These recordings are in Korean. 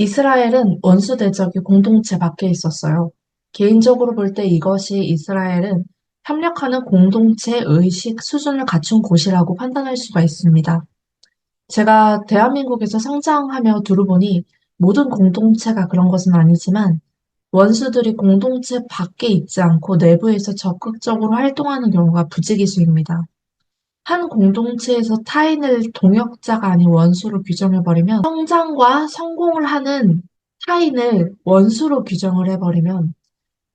이스라엘은 원수 대적이 공동체 밖에 있었어요. 개인적으로 볼 때 이것이 이스라엘은 협력하는 공동체 의식 수준을 갖춘 곳이라고 판단할 수가 있습니다. 제가 대한민국에서 성장하며 두루 보니 모든 공동체가 그런 것은 아니지만 원수들이 공동체 밖에 있지 않고 내부에서 적극적으로 활동하는 경우가 부지기수입니다. 한 공동체에서 타인을 동역자가 아닌 원수로 규정해버리면 성장과 성공을 하는 타인을 원수로 규정을 해버리면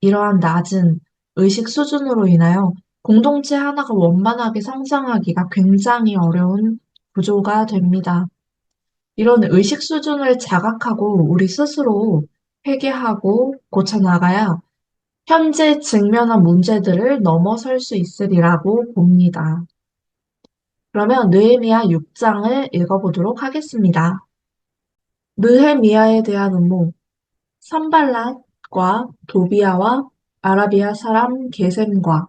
이러한 낮은 의식 수준으로 인하여 공동체 하나가 원만하게 성장하기가 굉장히 어려운 구조가 됩니다. 이런 의식 수준을 자각하고 우리 스스로 회개하고 고쳐나가야 현재 직면한 문제들을 넘어설 수 있으리라고 봅니다. 그러면 느헤미야 6장을 읽어보도록 하겠습니다. 느헤미야에 대한 음모, 산발랏과 도비아와 아라비아 사람 게셈과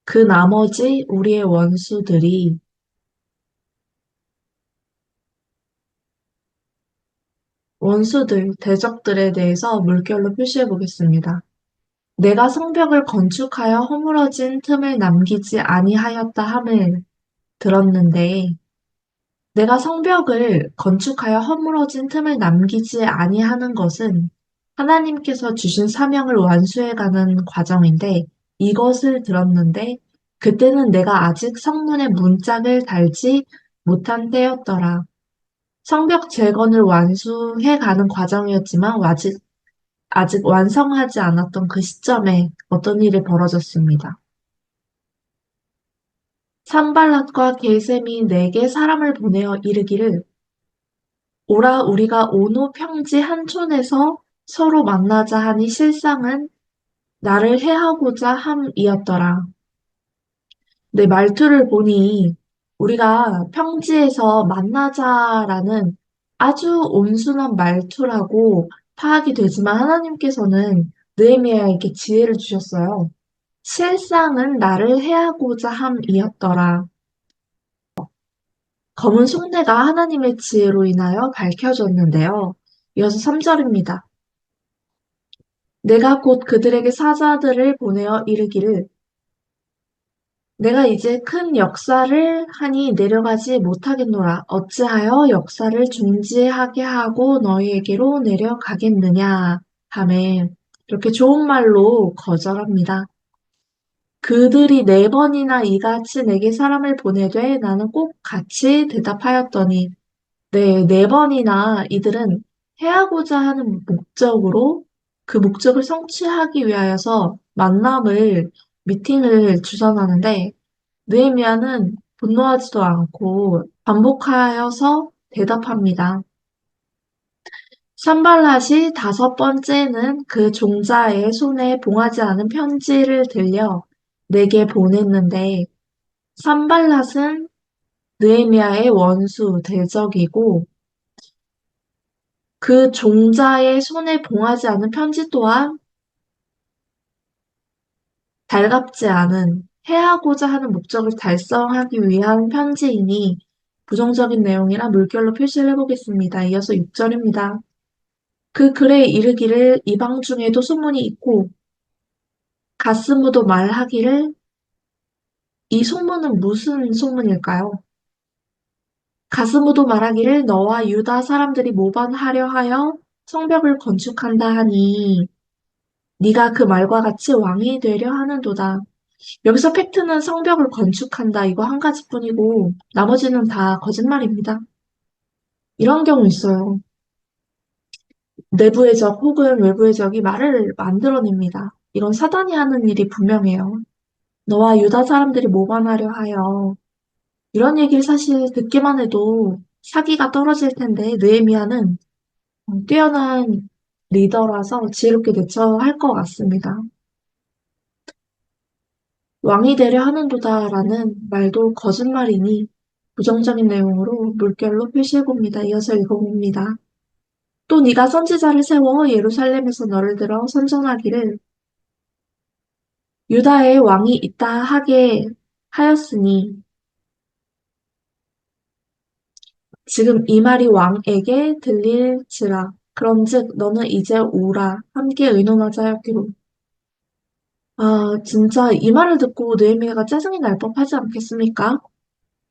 그 나머지 우리의 원수들, 대적들에 대해서 물결로 표시해 보겠습니다. 내가 성벽을 건축하여 허물어진 틈을 남기지 아니하였다 함을 들었는데 내가 성벽을 건축하여 허물어진 틈을 남기지 아니하는 것은 하나님께서 주신 사명을 완수해가는 과정인데 이것을 들었는데 그때는 내가 아직 성문에 문짝을 달지 못한 때였더라. 성벽 재건을 완수해가는 과정이었지만 아직 완성하지 않았던 그 시점에 어떤 일이 벌어졌습니다. 산발랏과 게셈이 내게 사람을 보내어 이르기를 오라 우리가 온 후 평지 한 촌에서 서로 만나자 하니 실상은 나를 해하고자 함이었더라. 내 말투를 보니 우리가 평지에서 만나자라는 아주 온순한 말투라고 파악이 되지만 하나님께서는 느헤미야에게 지혜를 주셨어요. 실상은 나를 해하고자 함이었더라. 검은 속내가 하나님의 지혜로 인하여 밝혀졌는데요. 이어서 3절입니다. 내가 곧 그들에게 사자들을 보내어 이르기를 내가 이제 큰 역사를 하니 내려가지 못하겠노라. 어찌하여 역사를 중지하게 하고 너희에게로 내려가겠느냐 하매 이렇게 좋은 말로 거절합니다. 그들이 4번이나 이같이 내게 사람을 보내되 나는 꼭 같이 대답하였더니 네, 4번이나 이들은 해하고자 하는 목적으로 그 목적을 성취하기 위하여서 미팅을 주선하는데 느헤미야는 분노하지도 않고 반복하여서 대답합니다. 산발랏이 5번째는 그 종자의 손에 봉하지 않은 편지를 들려 내게 보냈는데 산발랏은 느헤미야의 원수 대적이고 그 종자의 손에 봉하지 않은 편지 또한 달갑지 않은 해하고자 하는 목적을 달성하기 위한 편지이니 부정적인 내용이라 물결로 표시를 해보겠습니다. 이어서 6절입니다. 그 글에 이르기를 이방 중에도 소문이 있고 가스무도 말하기를 이 소문은 무슨 소문일까요? 가스무도 말하기를 너와 유다 사람들이 모반하려 하여 성벽을 건축한다 하니 네가 그 말과 같이 왕이 되려 하는도다. 여기서 팩트는 성벽을 건축한다 이거 한 가지뿐이고 나머지는 다 거짓말입니다. 이런 경우 있어요. 내부의 적 혹은 외부의 적이 말을 만들어냅니다. 이건 사단이 하는 일이 분명해요. 너와 유다 사람들이 모반하려 하여 이런 얘기를 사실 듣기만 해도 사기가 떨어질 텐데 느헤미야는 뛰어난 리더라서 지혜롭게 대처할 것 같습니다. 왕이 되려 하는도다라는 말도 거짓말이니 부정적인 내용으로 물결로 표시해봅니다. 이어서 읽어봅니다. 또 네가 선지자를 세워 예루살렘에서 너를 들어 선전하기를 유다에 왕이 있다 하게 하였으니 지금 이 말이 왕에게 들릴지라 그런즉 너는 이제 오라 함께 의논하자 하기로. 아, 진짜 이 말을 듣고 느헤미야가 짜증이 날 법하지 않겠습니까?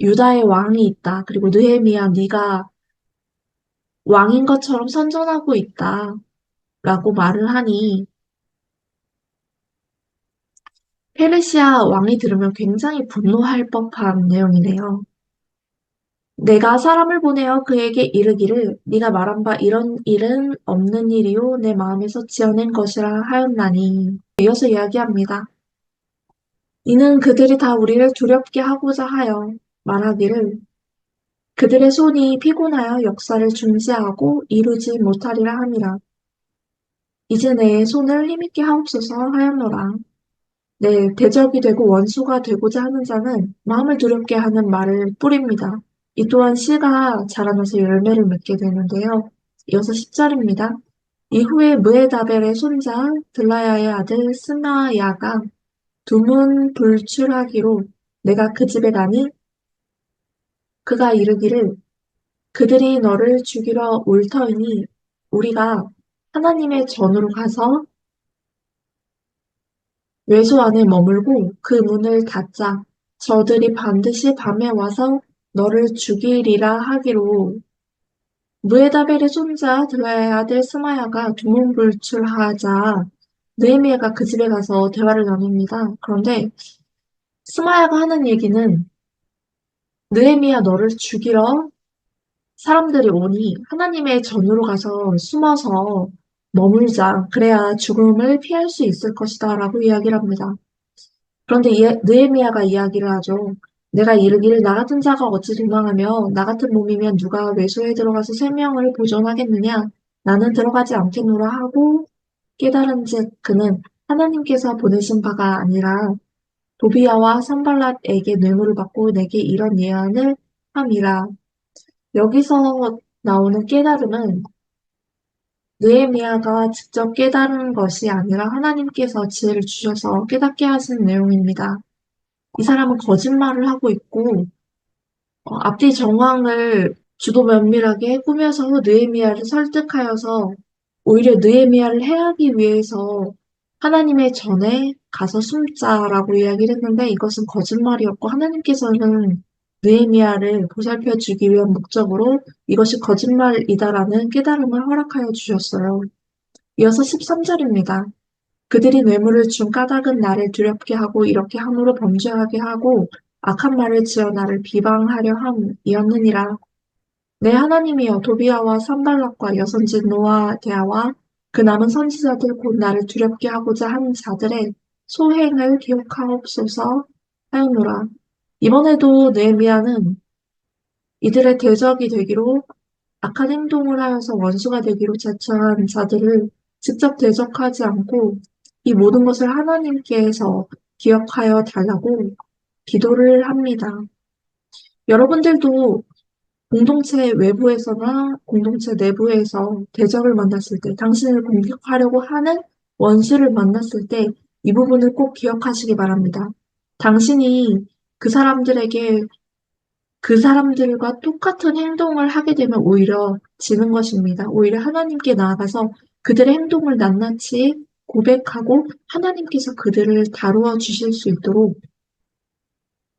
유다의 왕이 있다. 그리고 느헤미야 네가 왕인 것처럼 선전하고 있다. 라고 말을 하니 페르시아 왕이 들으면 굉장히 분노할 법한 내용이네요. 내가 사람을 보내어 그에게 이르기를 네가 말한 바 이런 일은 없는 일이요 내 마음에서 지어낸 것이라 하였나니. 이어서 이야기합니다. 이는 그들이 다 우리를 두렵게 하고자 하여 말하기를 그들의 손이 피곤하여 역사를 중지하고 이루지 못하리라 함이라. 이제 내 손을 힘있게 하옵소서 하였노라. 네, 대적이 되고 원수가 되고자 하는 자는 마음을 두렵게 하는 말을 뿌립니다. 이 또한 씨가 자라나서 열매를 맺게 되는데요. 이어서 10절입니다. 이후에 무에다벨의 손자 들라야의 아들 스마야가 두문 불출하기로 내가 그 집에 가니 그가 이르기를 그들이 너를 죽이러 올 터이니 우리가 하나님의 전으로 가서 외소 안에 머물고 그 문을 닫자. 저들이 반드시 밤에 와서 너를 죽이리라 하기로. 무에다벨의 손자 들라야의 아들 스마야가 두문불출하자 느헤미야가 그 집에 가서 대화를 나눕니다. 그런데 스마야가 하는 얘기는 느헤미야 너를 죽이러 사람들이 오니 하나님의 전으로 가서 숨어서 머물자. 그래야 죽음을 피할 수 있을 것이다 라고 이야기를 합니다. 그런데 느헤미야가 이야기를 하죠. 내가 이르기를 나 같은 자가 어찌 도망하며 나 같은 몸이면 누가 외소에 들어가서 생명을 보존하겠느냐? 나는 들어가지 않겠노라 하고 깨달은즉 그는 하나님께서 보내신 바가 아니라 도비야와 산발랏에게 뇌물을 받고 내게 이런 예언을 함이라. 여기서 나오는 깨달음은 느헤미야가 직접 깨달은 것이 아니라 하나님께서 지혜를 주셔서 깨닫게 하신 내용입니다. 이 사람은 거짓말을 하고 있고 앞뒤 정황을 주도 면밀하게 꾸며서 느헤미야를 설득하여서 오히려 느헤미야를 해하기 위해서 하나님의 전에 가서 숨자라고 이야기를 했는데 이것은 거짓말이었고 하나님께서는 느헤미야를 보살펴 주기 위한 목적으로 이것이 거짓말이다라는 깨달음을 허락하여 주셨어요. 이어서 13절입니다. 그들이 뇌물을 준 까닭은 나를 두렵게 하고 이렇게 함으로 범죄하게 하고 악한 말을 지어 나를 비방하려 함이었느니라. 내 하나님이여 도비야와 산발락과 여선지 노아데아와 그 남은 선지자들 곧 나를 두렵게 하고자 하는 자들의 소행을 기억하옵소서 하였노라. 이번에도 느헤미야는 이들의 대적이 되기로 악한 행동을 하여서 원수가 되기로 자처한 자들을 직접 대적하지 않고 이 모든 것을 하나님께서 기억하여 달라고 기도를 합니다. 여러분들도 공동체 외부에서나 공동체 내부에서 대적을 만났을 때, 당신을 공격하려고 하는 원수를 만났을 때 이 부분을 꼭 기억하시기 바랍니다. 당신이 그 사람들에게 그 사람들과 똑같은 행동을 하게 되면 오히려 지는 것입니다. 오히려 하나님께 나아가서 그들의 행동을 낱낱이 고백하고 하나님께서 그들을 다루어 주실 수 있도록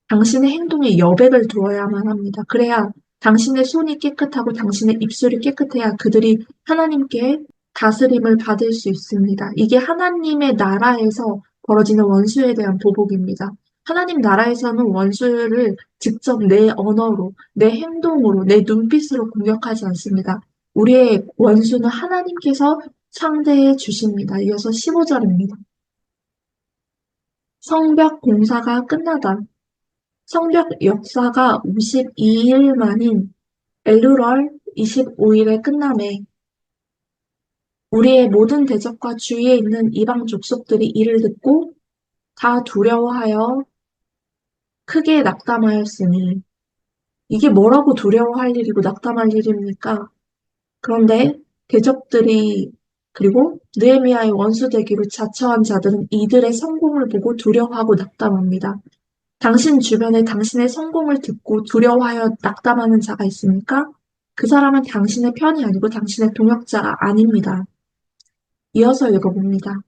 당신의 행동에 여백을 두어야만 합니다. 그래야 당신의 손이 깨끗하고 당신의 입술이 깨끗해야 그들이 하나님께 다스림을 받을 수 있습니다. 이게 하나님의 나라에서 벌어지는 원수에 대한 보복입니다. 하나님 나라에서는 원수를 직접 내 언어로, 내 행동으로, 내 눈빛으로 공격하지 않습니다. 우리의 원수는 하나님께서 상대해 주십니다. 이어서 15절입니다. 성벽 공사가 끝나다. 성벽 역사가 52일 만인 엘루럴 25일에 끝나매 우리의 모든 대적과 주위에 있는 이방 족속들이 이를 듣고 다 두려워하여 크게 낙담하였으니 이게 뭐라고 두려워할 일이고 낙담할 일입니까? 그런데 대적들이 그리고 느헤미야의 원수 되기로 자처한 자들은 이들의 성공을 보고 두려워하고 낙담합니다. 당신 주변에 당신의 성공을 듣고 두려워하여 낙담하는 자가 있습니까? 그 사람은 당신의 편이 아니고 당신의 동역자가 아닙니다. 이어서 읽어봅니다.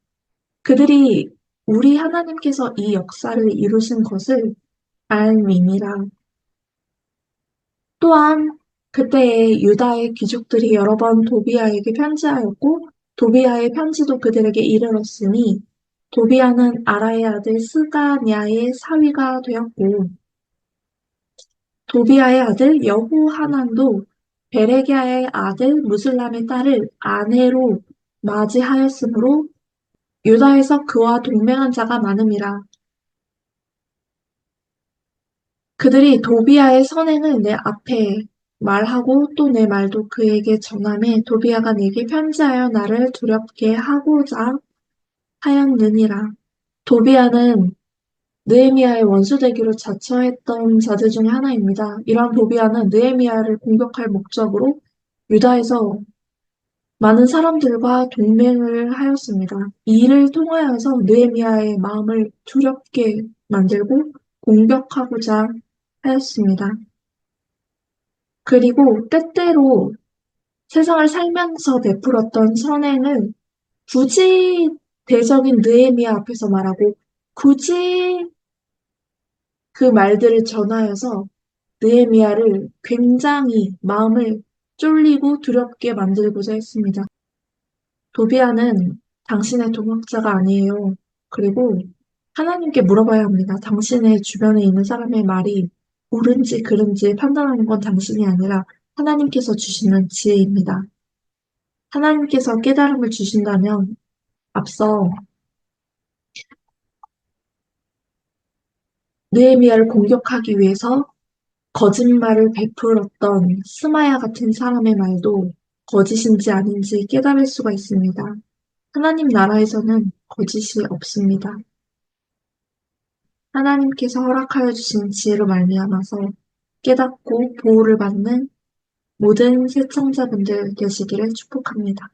그들이 우리 하나님께서 이 역사를 이루신 것을 알미니라. 또한 그때에 유다의 귀족들이 여러 번 도비아에게 편지하였고 도비아의 편지도 그들에게 이르렀으니 도비아는 아라의 아들 스가냐의 사위가 되었고 도비아의 아들 여호하난도 베레기야의 아들 무슬람의 딸을 아내로 맞이하였으므로 유다에서 그와 동맹한 자가 많음이라. 그들이 도비아의 선행을 내 앞에 말하고 또 내 말도 그에게 전하매 도비아가 내게 편지하여 나를 두렵게 하고자 하였느니라. 도비아는 느헤미야의 원수되기로 자처했던 자들 중에 하나입니다. 이러한 도비아는 느헤미야를 공격할 목적으로 유다에서 많은 사람들과 동맹을 하였습니다. 이 일을 통하여서 느헤미야의 마음을 두렵게 만들고 공격하고자 하였습니다. 그리고 때때로 세상을 살면서 베풀었던 선행을 굳이 대적인 느헤미야 앞에서 말하고 굳이 그 말들을 전하여서 느헤미야를 굉장히 마음을 쫄리고 두렵게 만들고자 했습니다. 도비아는 당신의 동역자가 아니에요. 그리고 하나님께 물어봐야 합니다. 당신의 주변에 있는 사람의 말이 옳은지 그른지 판단하는 건 당신이 아니라 하나님께서 주시는 지혜입니다. 하나님께서 깨달음을 주신다면 앞서 느헤미야를 공격하기 위해서 거짓말을 베풀었던 스마야 같은 사람의 말도 거짓인지 아닌지 깨달을 수가 있습니다. 하나님 나라에서는 거짓이 없습니다. 하나님께서 허락하여 주신 지혜로 말미암아서 깨닫고 보호를 받는 모든 시청자분들 되시기를 축복합니다.